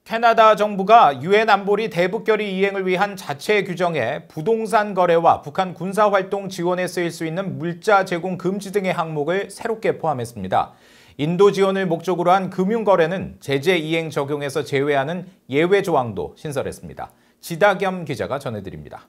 캐나다 정부가 유엔 안보리 대북결의 이행을 위한 자체 규정에 부동산 거래와 북한 군사활동 지원에 쓰일 수 있는 물자 제공 금지 등의 항목을 새롭게 포함했습니다. 인도 지원을 목적으로 한 금융거래는 제재 이행 적용에서 제외하는 예외 조항도 신설했습니다. 지다겸 기자가 전해드립니다.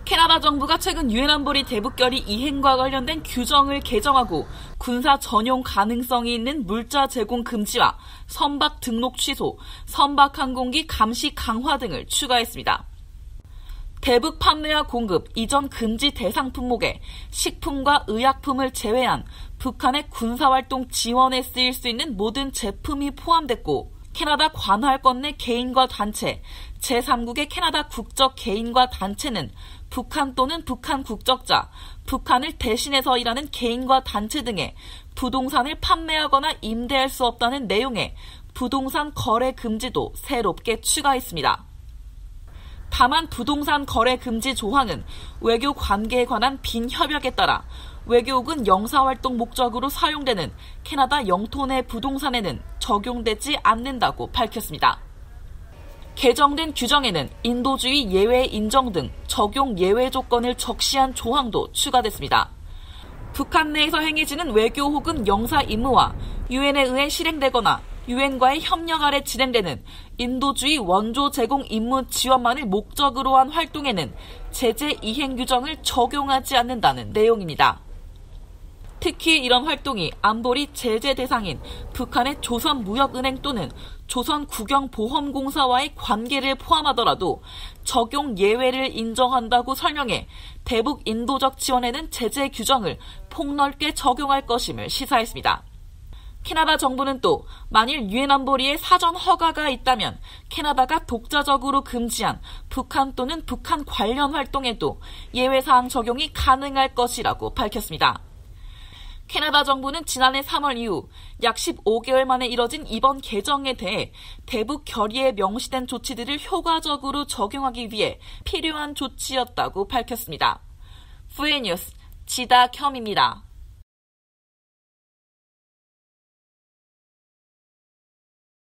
캐나다 정부가 최근 유엔 안보리 대북결의 이행과 관련된 규정을 개정하고 군사 전용 가능성이 있는 물자 제공 금지와 선박 등록 취소, 선박 항공기 감시 강화 등을 추가했습니다. 대북 판매와 공급, 이전 금지 대상 품목에 식품과 의약품을 제외한 북한의 군사활동 지원에 쓰일 수 있는 모든 제품이 포함됐고, 캐나다 관할권 내 개인과 단체, 제3국의 캐나다 국적 개인과 단체는 북한 또는 북한 국적자, 북한을 대신해서 일하는 개인과 단체 등의 부동산을 판매하거나 임대할 수 없다는 내용의 부동산 거래 금지도 새롭게 추가했습니다. 다만 부동산 거래 금지 조항은 외교 관계에 관한 빈협약에 따라 외교국은 영사활동 목적으로 사용되는 캐나다 영토 내 부동산에는 적용되지 않는다고 밝혔습니다. 개정된 규정에는 인도주의 예외 인정 등 적용 예외 조건을 적시한 조항도 추가됐습니다. 북한 내에서 행해지는 외교 혹은 영사 임무와 유엔에 의해 실행되거나 유엔과의 협력 아래 진행되는 인도주의 원조 제공 임무 지원만을 목적으로 한 활동에는 제재 이행 규정을 적용하지 않는다는 내용입니다. 특히 이런 활동이 안보리 제재 대상인 북한의 조선무역은행 또는 조선국영보험공사와의 관계를 포함하더라도 적용 예외를 인정한다고 설명해 대북 인도적 지원에는 제재 규정을 폭넓게 적용할 것임을 시사했습니다. 캐나다 정부는 또 만일 유엔 안보리에 사전 허가가 있다면 캐나다가 독자적으로 금지한 북한 또는 북한 관련 활동에도 예외사항 적용이 가능할 것이라고 밝혔습니다. 캐나다 정부는 지난해 3월 이후 약 15개월 만에 이뤄진 이번 개정에 대해 대북 결의에 명시된 조치들을 효과적으로 적용하기 위해 필요한 조치였다고 밝혔습니다. FA 뉴스 지다겸입니다.